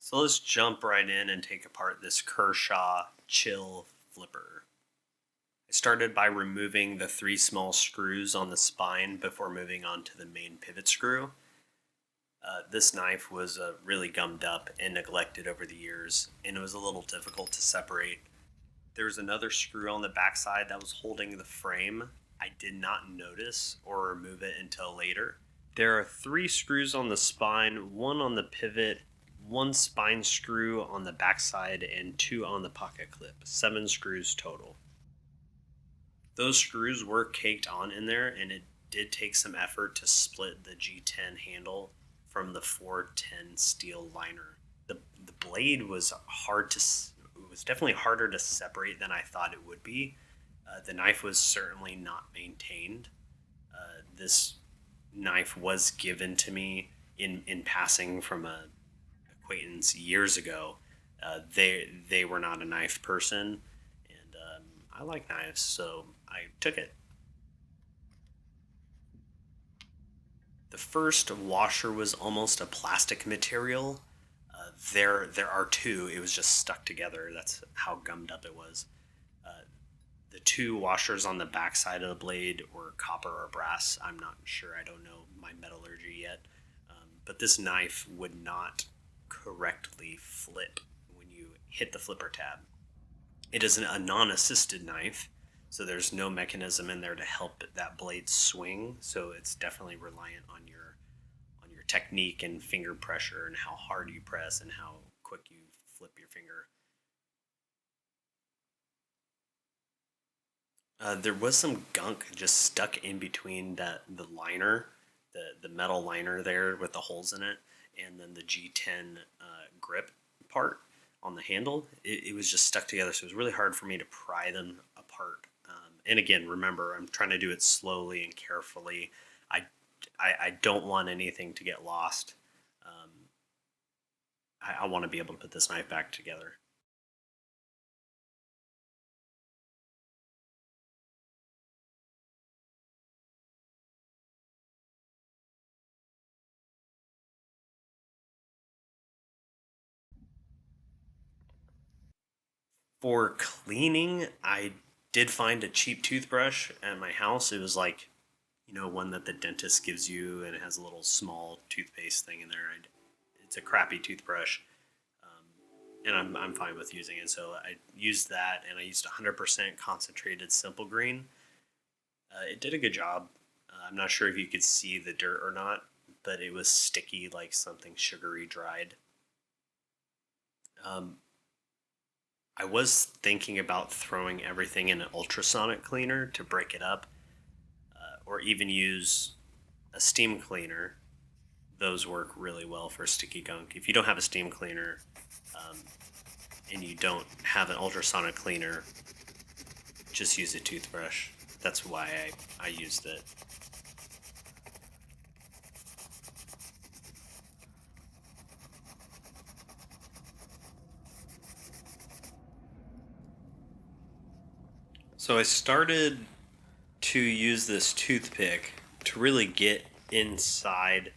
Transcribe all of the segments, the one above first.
So let's jump right in and take apart this Kershaw Chill flipper. I started by removing the three small screws on the spine before moving on to the main pivot screw. This knife was really gummed up and neglected over the years, and it was a little difficult to separate. There was another screw on the backside that was holding the frame. I did not notice or remove it until later. There are three screws on the spine, one on the pivot, one spine screw on the backside, and two on the pocket clip. Seven screws total. Those screws were caked on in there, and it did take some effort to split the G10 handle from the 410 steel liner. The blade was it was definitely harder to separate than I thought it would be. The knife was certainly not maintained. This knife was given to me in passing from a acquaintance years ago. They were not a knife person, and I like knives, so I took it. The first washer was almost a plastic material. There are two. It was just stuck together. That's how gummed up it was. Uh, the two washers on the back side of the blade were copper or brass. I'm not sure. I don't know my metallurgy yet. But this knife would not correctly flip when you hit the flipper tab. It is a non-assisted knife, so there's no mechanism in there to help that blade swing. So it's definitely reliant on your technique and finger pressure and how hard you press and how quick you flip your finger. There was some gunk just stuck in between the liner, the metal liner there with the holes in it, and then the G10 grip part on the handle. It was just stuck together, so it was really hard for me to pry them apart. And again, remember, I'm trying to do it slowly and carefully. I, I don't want anything to get lost. Um, I want to be able to put this knife back together. For cleaning, I did find a cheap toothbrush at my house. It was like, one that the dentist gives you, and it has a little small toothpaste thing in there. It's a crappy toothbrush, um, and I'm fine with using it. So I used that, and I used 100% concentrated simple green. It did a good job. I'm not sure if you could see the dirt or not, but it was sticky like something sugary dried. Um, I was thinking about throwing everything in an ultrasonic cleaner to break it up, or even use a steam cleaner. Those work really well for sticky gunk. If you don't have a steam cleaner, um, and you don't have an ultrasonic cleaner, just use a toothbrush. That's why I used it. So I started to use this toothpick to really get inside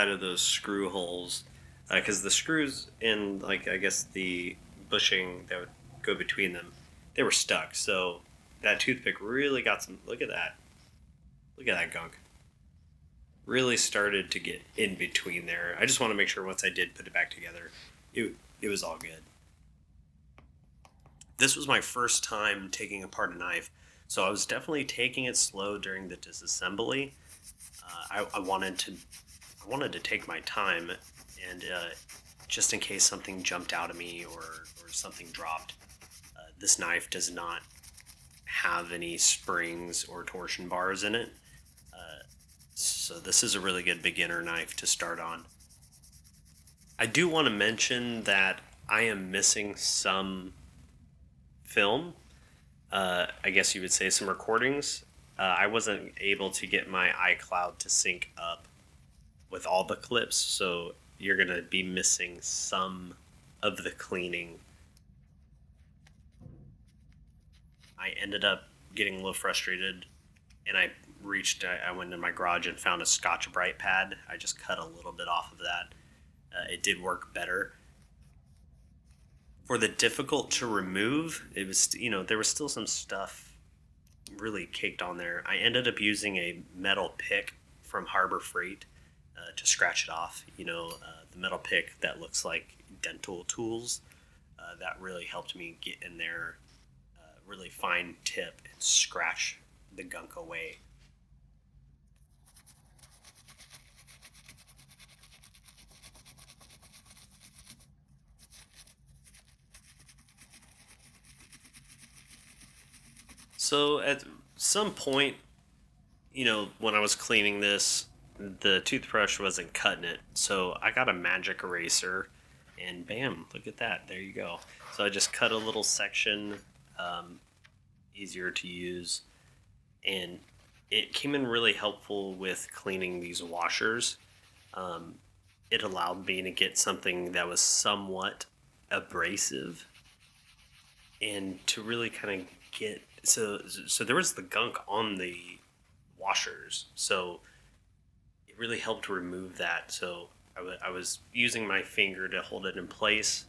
of those screw holes, because the screws in, like, I guess the bushing that would go between them, they were stuck. So that toothpick really got some. Look at that gunk. Really started to get in between there. I just want to make sure once I did put it back together, it was all good. This was my first time taking apart a knife, so I was definitely taking it slow during the disassembly. I wanted to take my time, and just in case something jumped out at me or something dropped. This knife does not have any springs or torsion bars in it, so this is a really good beginner knife to start on. I do want to mention that I am missing some film. I guess you would say some recordings. I wasn't able to get my iCloud to sync up with all the clips, so you're going to be missing some of the cleaning. I ended up getting a little frustrated, and I went in my garage and found a Scotch Brite pad. I just cut a little bit off of that, it did work better. For the difficult to remove, it was, there was still some stuff really caked on there. I ended up using a metal pick from Harbor Freight to scratch it off. The metal pick that looks like dental tools. That really helped me get in there, really fine tip and scratch the gunk away. So at some point, when I was cleaning this, the toothbrush wasn't cutting it. So I got a magic eraser and bam, look at that. There you go. So I just cut a little section, um, easier to use. And it came in really helpful with cleaning these washers. Um, it allowed me to get something that was somewhat abrasive and to really kind of get so there was the gunk on the washers, so it really helped remove that. So I was using my finger to hold it in place,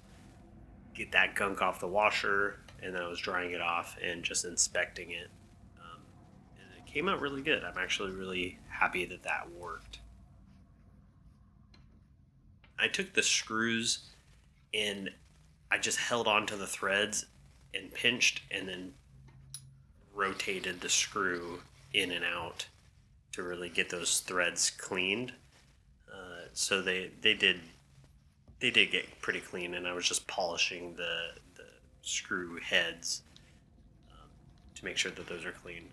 get that gunk off the washer, and then I was drying it off and just inspecting it. And it came out really good. I'm actually really happy that that worked. I took the screws and I just held onto the threads and pinched and then rotated the screw in and out to really get those threads cleaned. So they did get pretty clean, and I was just polishing the screw heads to make sure that those are clean.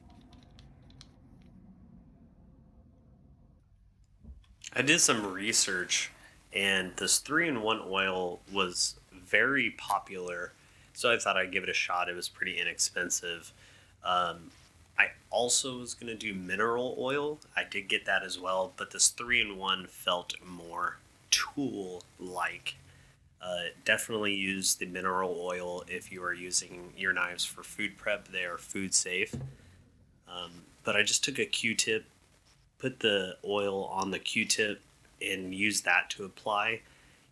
I did some research, and this 3-in-1 oil was very popular, so I thought I'd give it a shot. It was pretty inexpensive. Um, I also was going to do mineral oil. I did get that as well, but this 3-in-1 felt more tool like. Definitely use the mineral oil if you are using your knives for food prep. They are food safe. But I just took a Q-tip, put the oil on the Q-tip, and use that to apply.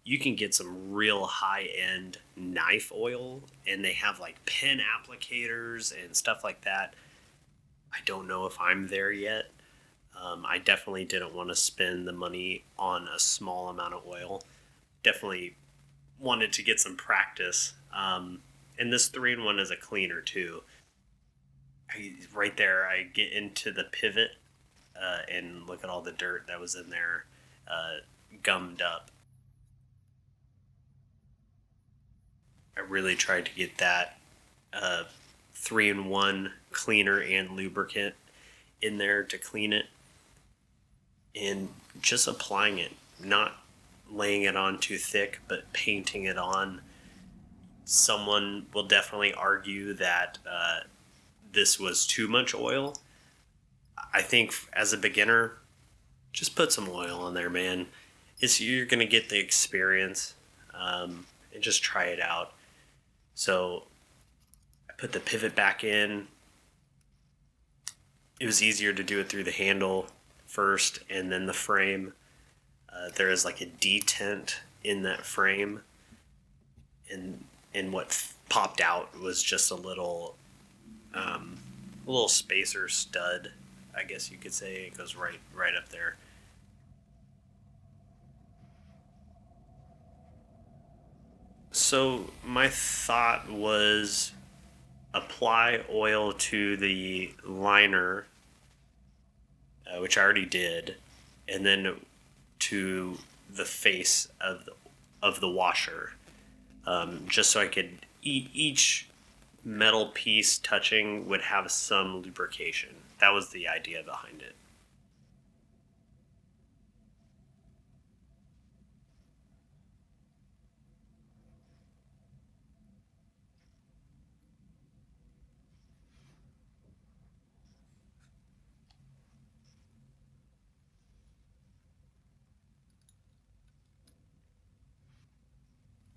You can get some real high-end knife oil, and they have like pen applicators and stuff like that. I don't know if I'm there yet. I definitely didn't want to spend the money on a small amount of oil. Definitely wanted to get some practice. And this 3-in-1 is a cleaner too. Right there, I get into the pivot and look at all the dirt that was in there, gummed up. I really tried to get that 3-in-1 cleaner and lubricant in there to clean it, and just applying it, not laying it on too thick, but painting it on. Someone will definitely argue that this was too much oil. I think as a beginner, just put some oil on there, man. You're gonna get the experience, and just try it out. So I put the pivot back in. It was easier to do it through the handle first and then the frame. There is like a detent in that frame, and what popped out was just a little spacer stud, I guess you could say. It goes right up there. So my thought was apply oil to the liner, which I already did, and then to the face of the washer, just so I could each metal piece touching would have some lubrication. That was the idea behind it.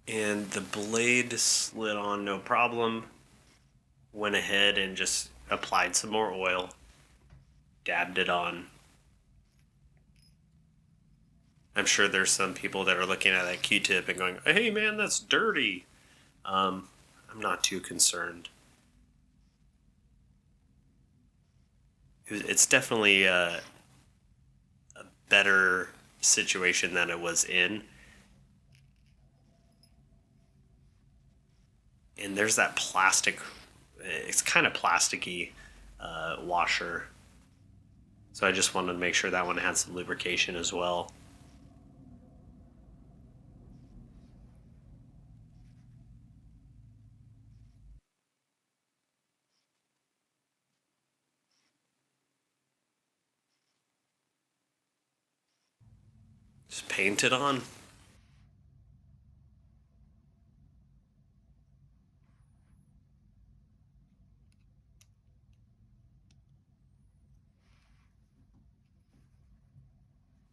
And the blade slid on no problem. Went ahead and just applied some more oil, dabbed it on. I'm sure there's some people that are looking at that Q-tip and going, hey man, that's dirty. I'm not too concerned. It's definitely a better situation than it was in. And there's that plastic, it's kind of plasticky washer. So I just wanted to make sure that one had some lubrication as well. Just paint it on.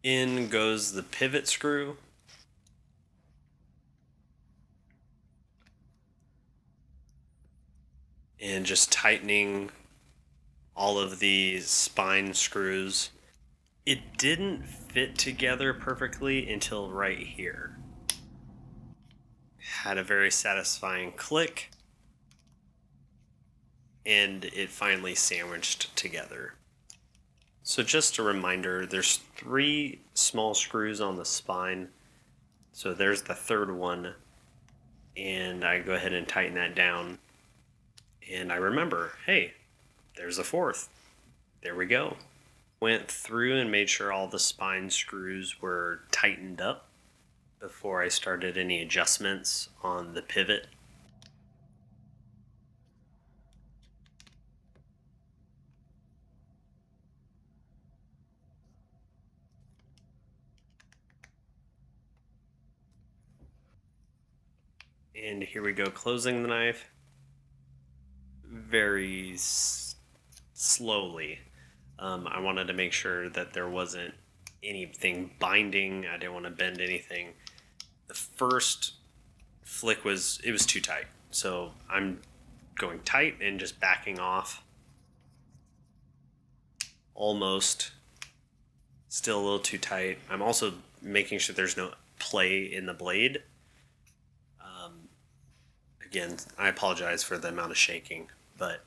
In goes the pivot screw. And just tightening all of these spine screws. It didn't fit together perfectly until right here. Had a very satisfying click, and it finally sandwiched together. So just a reminder, there's 3 small screws on the spine. So there's the third one, and I go ahead and tighten that down. And I remember, hey, there's a 4th. There we go. Went through and made sure all the spine screws were tightened up before I started any adjustments on the pivot. And here we go, closing the knife very slowly. I wanted to make sure that there wasn't anything binding. I didn't want to bend anything. The first flick was too tight. So I'm going tight and just backing off. Almost. Still a little too tight. I'm also making sure there's no play in the blade. Again, I apologize for the amount of shaking, but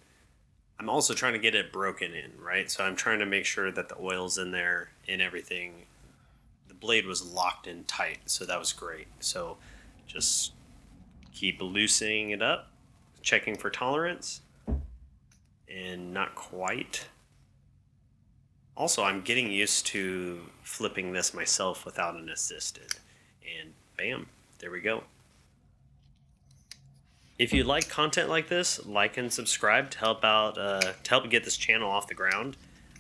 I'm also trying to get it broken in, right? So I'm trying to make sure that the oil's in there and everything. The blade was locked in tight, so that was great. So just keep loosening it up, checking for tolerance, and not quite. Also, I'm getting used to flipping this myself without an assisted. And bam, there we go. If you like content like this, like and subscribe to help out, to help get this channel off the ground.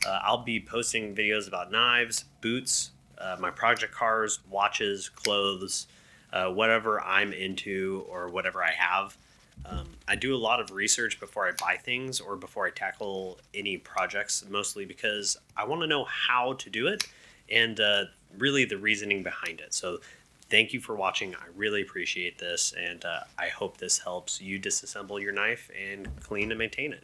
I'll be posting videos about knives, boots, my project cars, watches, clothes, whatever I'm into or whatever I have. I do a lot of research before I buy things or before I tackle any projects, mostly because I want to know how to do it and really the reasoning behind it. So thank you for watching. I really appreciate this, and I hope this helps you disassemble your knife and clean and maintain it.